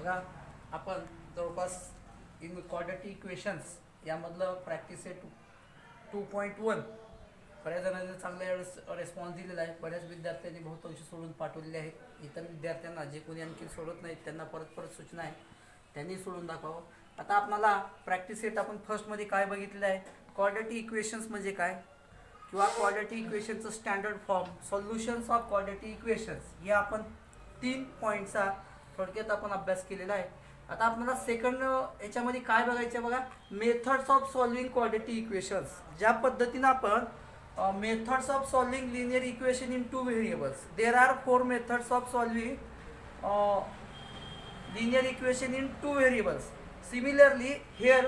बघा आपण जवळपास इन क्वाड्रॅटिक इक्वेशन्स यामधलं प्रॅक्टिस आहे 2.1. बऱ्याच जणांनी चांगला यावेळेस रिस्पॉन्स दिलेला आहे. बऱ्याच विद्यार्थ्यांनी बहुतांश सोडून पाठवलेले आहे. इतर विद्यार्थ्यांना जे कोणी आणखी सोडत नाहीत त्यांना परत परत सूचना आहे, त्यांनी सोडून दाखवावं. आता आपल्याला प्रॅक्टिस सेट आपण फर्स्टमध्ये काय बघितलेलं आहे, क्वाड्रॅटिक इक्वेशन्स म्हणजे काय किंवा क्वाड्रॅटिक इक्वेशनचं standard form, solutions of quadratic equations, हे आपण 3 पॉईंटचा थोडक्यात आपण अभ्यास केलेला आहे. आता आपल्याला सेकंड याच्यामध्ये काय बघायचं आहे बघा, methods of solving quadratic equations. ज्या पद्धतीनं आपण methods of solving linear equation in 2 variables. There are 4 methods of solving linear equation in 2 variables. Similarly here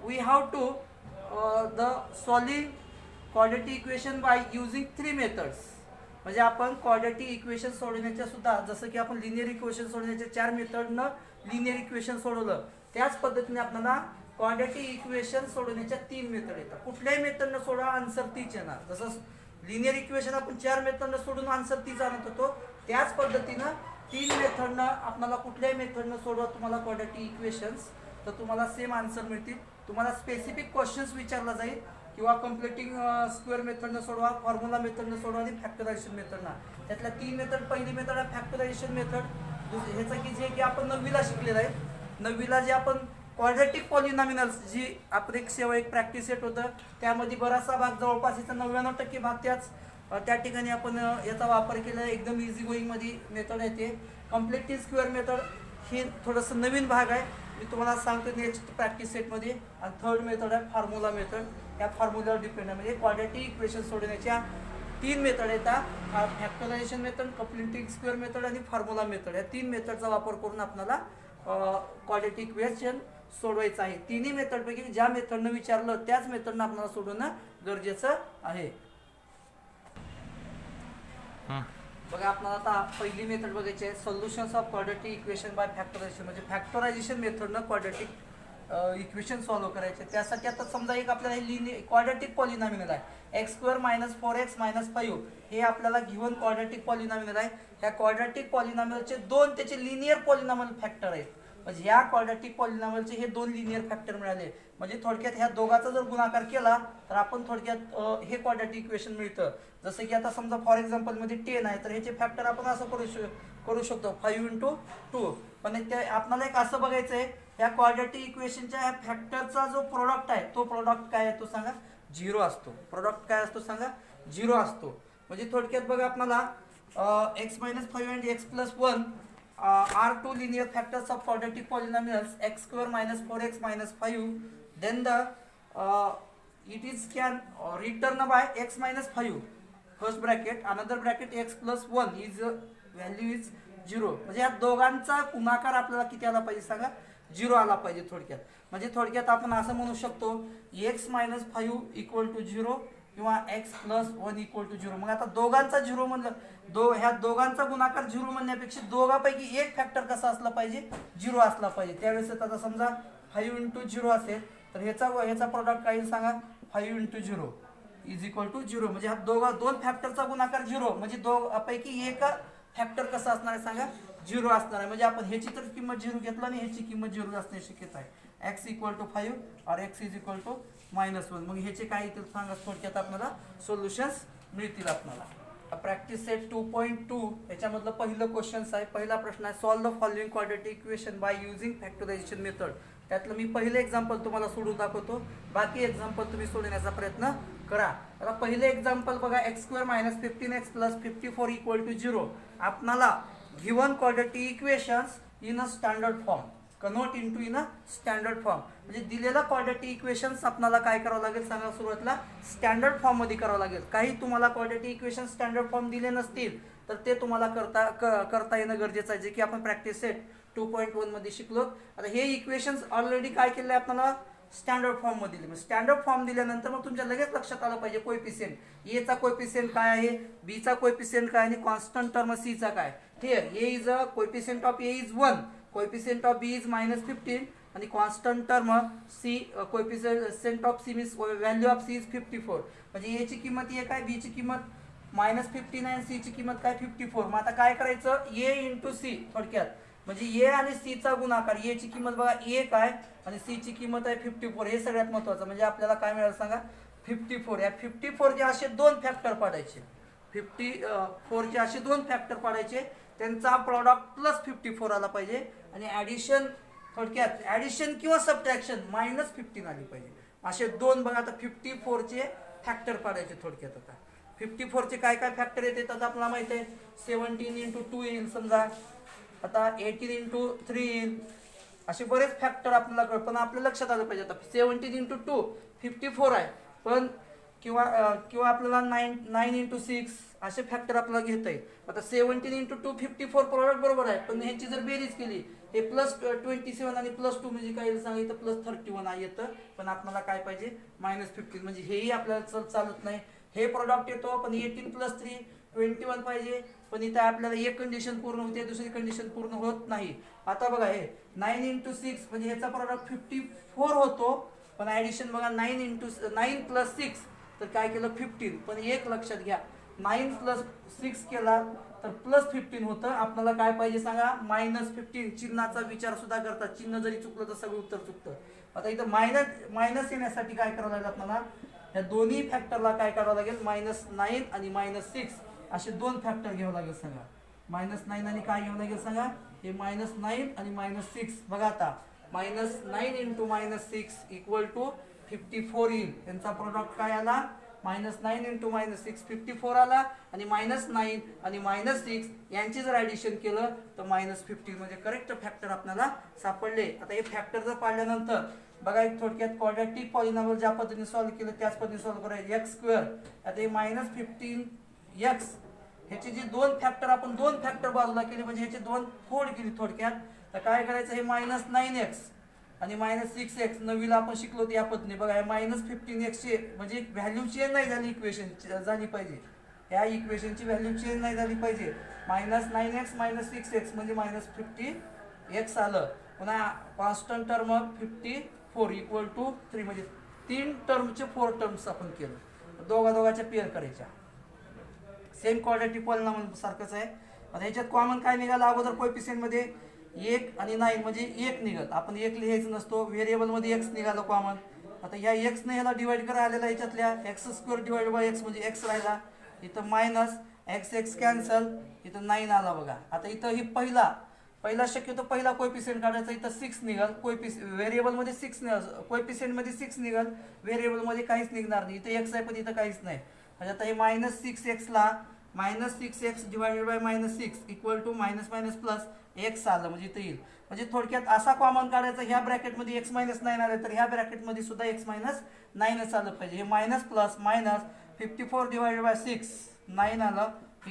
we have to the solving quadratic equation by using 3 methods. म्हणजे आपण quadratic equation सोडवण्याच्या सुद्धा, जसं की आपण लिनियर इक्वेशन सोडवण्याच्या 4 मेथडनं linear equation सोडवलं, त्याच पद्धतीने आपल्याला क्वाड्रॅटिक इक्वेशन सोडवण्याच्या 3 मेथड येतात. कुठल्याही मेथडनं सोडवा आन्सर तीच येणार. जसं लिनियर इक्वेशन आपण 4 मेथडनं सोडून आन्सर तीच आणत होतो, त्याच पद्धतीनं 3 मेथडनं आपल्याला कुठल्याही मेथडनं सोडवा तुम्हाला क्वाड्रॅटिक इक्वेशन्स, तर तुम्हाला सेम आन्सर मिळतील. तुम्हाला स्पेसिफिक क्वेश्चन्स विचारला जाईल किंवा कम्प्लिटिंग स्क्वेअर मेथडनं सोडवा, फॉर्म्युला मेथडनं सोडवा आणि फॅक्टरायझेशन मेथडनं. त्यातल्या 3 मेथड, पहिली मेथड आहे फॅक्टरायझेशन मेथड. ह्याचं की जे की आपण 9वीला शिकलेलं आहे. 9वीला जे आपण क्वाड्रॅटिक पॉलिनॉमिनल्स जी आपण एक प्रॅक्टिस सेट होतं, त्यामध्ये बराचसा भाग, जवळपास याचा 99% भाग त्या ठिकाणी आपण याचा वापर केला आहे. एकदम इझी गोईंगमध्ये मेथड आहे ते. कम्प्लिटिंग स्क्वेअर मेथड ही थोडंसं नवीन भाग आहे, मी तुम्हाला सांगतो नेक्स्ट प्रॅक्टिस सेटमध्ये. आणि थर्ड मेथड आहे फॉर्म्युला मेथड. या फॉर्म्युलावर डिपेंड आहे. म्हणजे क्वाड्रॅटिक इक्वेशन सोडवण्याच्या 3 मेथड येतात, factorisation method, completing square method आणि फॉर्म्युला मेथड. या 3 मेथडचा वापर करून आपल्याला क्वाड्रॅटिक इक्वेशन सोडवायचं आहे. तिन्ही मेथडपैकी ज्या मेथडनं विचारलं त्याच मेथडनं आपल्याला सोडवणं गरजेचं आहे. बघा आपल्याला आता पहिली मेथड बघायची आहे, solutions of quadratic equation by factorisation. म्हणजे फॅक्टरायझेशन मेथडनं क्वाड्रॅटिक इक्वेशन सॉल्व्ह करायचे. त्यासाठी आता समजा एक आपल्याला हे क्वाड्रॅटिक पॉलिनॉमिनल आहे, x² - 4x - 5. हे आपल्याला गिव्हन क्वाड्रॅटिक पॉलिनॉमिनल आहे. ह्या क्वाड्रॅटिक पॉलिनॉमिनलचे 2 त्याचे लिनियर पॉलिनॉमिनल फॅक्टर आहेत. म्हणजे ह्या क्वाड्रॅटिक पॉलिनॉमिनलचे हे 2 लिनियर फॅक्टर मिळाले. म्हणजे थोडक्यात ह्या दोघाचा जर गुणाकार केला तर आपण थोडक्यात हे क्वाड्रॅटिक इक्वेशन मिळतं. जसं की आता समजा फॉर एक्झाम्पल मध्ये 10 आहे, तर ह्याचे फॅक्टर आपण असं करू शकतो 5 × 2. पण ते आपल्याला एक असं बघायचं आहे, या क्वाड्रॅटिक इक्वेशनच्या ह्या फॅक्टरचा जो प्रोडक्ट आहे, तो प्रोडक्ट काय आहे तो सांगा, 0 असतो. प्रोडक्ट काय असतो सांगा, 0 असतो. म्हणजे थोडक्यात बघा आपल्याला x - 5 and x + 1 are 2 linear factors of quadratic polynomials, x² - 4x - 5. Then it is can return by x - 5 first bracket, another bracket x + 1 is value is 0. म्हणजे या दोघांचा गुणाकार आपल्याला किती आला पाहिजे सांगा, 0 आला पाहिजे थोडक्यात. म्हणजे थोडक्यात आपण असं म्हणू शकतो x - 5 = 0 किंवा x + 1 = 0. मग आता दोघांचा 0 म्हणलं, ह्या दोघांचा गुणाकार 0 म्हणण्यापेक्षा दोघांपैकी एक फॅक्टर कसा असला पाहिजे, 0 असला पाहिजे. त्यावेळेस आता समजा 5 × 0 असेल तर ह्याचा प्रोडक्ट काय सांगा, 5 × 0 = 0. म्हणजे हा दोन फॅक्टरचा गुणाकार 0, म्हणजे दोघांपैकी एक फॅक्टर कसा असणार आहे सांगा, 0 असणार आहे. म्हणजे आपण ह्याची तर किंमत 0 घेतला आणि ह्याची किंमत 0 असण्याची शक्यता आहे. x = 5 और x = -1. मग ह्याचे काय येतील सांगा, थोडक्यात आपल्याला सोल्युशन्स मिळतील आपल्याला. प्रॅक्टिस सेट 2.2 याच्यामधलं पहिलं क्वेश्चन्स आहे. पहिला प्रश्न आहे, solve the following quadratic equation by using factorisation method. त्यातलं मी पहिलं एक्झाम्पल तुम्हाला सोडून दाखवतो, बाकी एक्झाम्पल तुम्ही सोडवण्याचा प्रयत्न करा. आता पहिले एक्झाम्पल बघा, x² - 15x + 54 = 0. आपल्याला given quadratic equations in a standard form, convert into in a standard form. म्हणजे दिलेला क्वाड्रॅटिक इक्वेशन्स आपल्याला काय करावं लागेल सांगा, सुरुवातीला स्टँडर्ड फॉर्म मध्ये करावं लागेल. काही तुम्हाला क्वाड्रॅटिक इक्वेशन स्टँडर्ड फॉर्म दिले नसतील तर ते तुम्हाला करता येणं गरजेचं आहे, जे की आपण प्रॅक्टिस सेट 2.1 मध्ये शिकलो. आता हे इक्वेशन्स ऑलरेडी काय केलं आहे आपल्याला, स्टँडर्ड फॉर्म मध्ये दिले. स्टँडर्ड फॉर्म दिल्यानंतर मग तुमच्या लगेच लक्षात आलं पाहिजे कोएफिशियंट, ए चा कोएफिशियंट काय आहे, बी चा कोएफिशियंट काय आणि कॉन्स्टंट टर्म सी चा काय. Here A is a coefficient of A is 1, coefficient of B is -15 आणि constant term C, coefficient of C means value of C is 54. म्हणजे ए ची किंमत 1 आहे, बी ची किंमत -15 आहे, सी ची किंमत काय 54. मग आता काय करायचं, ए × सी, थोडक्यात म्हणजे ए आणि सी चा गुणाकार, ए ची किंमत बघा 1 आहे आणि सी ची किंमत आहे 54, हे सगळ्यात महत्त्वाचं. म्हणजे आपल्याला काय मिळालं सांगा 54. या 54 चे असे दोन फॅक्टर पाडायचे, 54 चे असे दोन फॅक्टर पाडायचे, त्यांचा प्रॉडक्ट प्लस 54 आला पाहिजे आणि ॲडिशन, थोडक्यात ॲडिशन किंवा सबट्रॅक्शन -15 आली पाहिजे. असे दोन बघा. आता 54 चे फॅक्टर पाडायचे थोडक्यात. आता 54 चे काय काय फॅक्टर येतात आता आपल्याला माहिती आहे. 17 × 2 येईल समजा, आता 18 × 3 येईल, असे बरेच फॅक्टर आपल्याला कळ. पण आपल्या लक्षात आलं पाहिजे आता 17 × 2 54 आहे, पण किंवा आपल्याला 9 × 6 असे फॅक्टर आपल्याला घेता येईल. आता 17 × 2 54 प्रॉडक्ट बरोबर आहे, पण ह्याची जर बेरीज केली हे +27 आणि +2 म्हणजे काय सांगितलं +31 येतं, पण आपल्याला काय पाहिजे -15, म्हणजे हेही आपल्याला चालत नाही. हे प्रॉडक्ट येतो पण 18 + 3 21 पाहिजे, पण इथं आपल्याला एक कंडिशन पूर्ण होते, दुसरी कंडिशन पूर्ण होत नाही. आता बघा हे 9 × 6 म्हणजे ह्याचा प्रॉडक्ट 54 होतो, पण ॲडिशन बघा 9 + 6 तर काय केलं 15. पण एक लक्षात घ्या, 9 + 6 केला तर +15 होतं. आपल्याला काय पाहिजे सांगा -15. चिन्हाचा विचार सुद्धा करतात, चिन्ह जरी चुकलं तर सगळं उत्तर चुकतं. आता इथं मायनस येण्यासाठी काय करावं लागेल आपल्याला, या दोन्ही फॅक्टरला काय करावं लागेल -9 आणि -6 असे दोन फॅक्टर घ्यावं लागेल सांगा. -9 आणि काय घ्यावं लागेल सांगा, हे -9 आणि -6. बघा आता -9 × -6 = 54 येईल. यांचा प्रोडक्ट काय आला -9 × -6 54 आला, आणि -9 आणि -6 यांची जर ॲडिशन केलं तर -15 म्हणजे करेक्ट फॅक्टर आपल्याला सापडले. आता हे फॅक्टर जर पाडल्यानंतर बघा एक थोडक्यात क्वाड्रॅटिक पॉलिनॉमियल ज्या पद्धतीने सॉल्व्ह केलं त्याच पद्धतीने सॉल्व्ह करायचं. x², आता हे -15x, ह्याचे जे दोन फॅक्टर आपण दोन फॅक्टर बाजूला केले म्हणजे ह्याचे दोन फोड केली थोडक्यात. तर काय करायचं, हे -9x आणि -6x नवीला आपण शिकलो त्या पद्धतीने. बघा हे -15x चे म्हणजे व्हॅल्यू चेंज नाही झाली, इक्वेशन झाली पाहिजे, या इक्वेशनची व्हॅल्यू चेंज नाही झाली पाहिजे. -9x -6x म्हणजे -50x आलं. पुन्हा कॉन्स्टंट टर्म 54 = 3 म्हणजे 3 टर्मचे 4 टर्म्स आपण केलं. दोघांच्या पेअर करायच्या. सेम क्वाड्रॅटिक पॉलिनॉमियल सारखंच आहे. आता ह्याच्यात कॉमन काय निघालं, अगोदर कोएफिशियंट मध्ये 1 आणि 9 म्हणजे 1 निघत, आपण 1 लिहायचं नसतो. व्हेरिएबल मध्ये x निघालं कॉमन. आता ह्या x ने ह्याला डिवाइड करा आलेला, ह्याच्यातल्या x² / x म्हणजे x राहिला, इथं -x कॅन्सल, इथं 9 आला बघा. आता इथं ही पहिला शक्यतो पहिला कोएफिशियंट काढायचा, इथं 6 निघाल. व्हेरिएबल मध्ये 6 कोएफिशियंट मध्ये 6 निघाल, व्हेरिएबल मध्ये काहीच निघणार नाही. इथं x आहे पण इथं काहीच नाही. म्हणजे आता हे -6x ला -6x / -6 = -+ आलं, म्हणजे इथं येईल. म्हणजे थोडक्यात असा कॉमन काढायचा, ह्या ब्रॅकेटमध्ये x - 9 आले तर ह्या ब्रॅकेटमध्ये सुद्धा x - 9च आलं पाहिजे. हे -+ -54 / 6 9 आलं =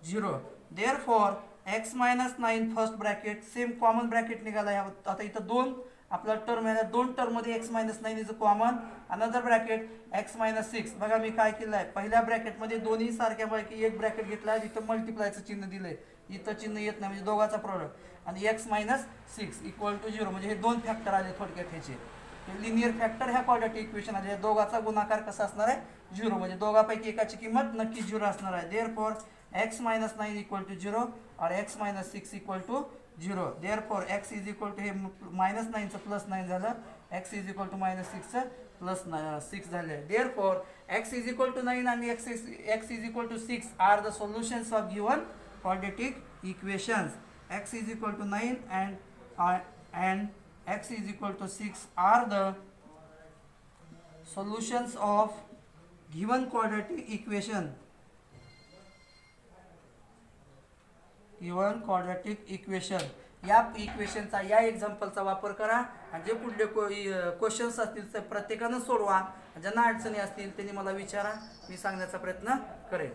0. Therefore x - 9 first bracket, same common bracket निघाला. आता इथं दोन आपला टर्म आहे, दोन टर्म मध्ये x - 9 is common. Another bracket x - 6. बघा मी काय केलं आहे, पहिल्या ब्रॅकेटमध्ये दोन्ही सारख्यापैकी एक ब्रॅकेट घेतला, जिथं मल्टिप्लायचं चिन्ह दिलंय, इथं चिन्ह येत नाही म्हणजे दोघाचा प्रॉडक्ट, आणि x - 6 = 0 म्हणजे हे दोन फॅक्टर आले थोडक्यात. ह्याचे हे लिनियर फॅक्टर ह्या क्वाड्रॅटिक इक्वेशन आले. दोघाचा गुणाकार कसा असणार आहे 0, म्हणजे दोघापैकी एकाची किंमत नक्की 0 असणार आहे. देअरफॉर x - 9 = 0 और x - 6 = 0. देअरफॉर x = हे -9 चं +9 झालं, x = -6 चं +6 झालं. देअरफॉर x = 9 आणि x = 6 are the solutions of given quadratic equations. x = 9 and x = 6 are the solutions of given quadratic equation. Given quadratic equation, या इक्वेशनचा या एक्झाम्पलचा वापर करा आणि जे पुढले क्वेश्चन्स असतील ते प्रत्येकानं सोडवा. ज्यांना अडचणी असतील त्यांनी मला विचारा, मी सांगण्याचा प्रयत्न करेन.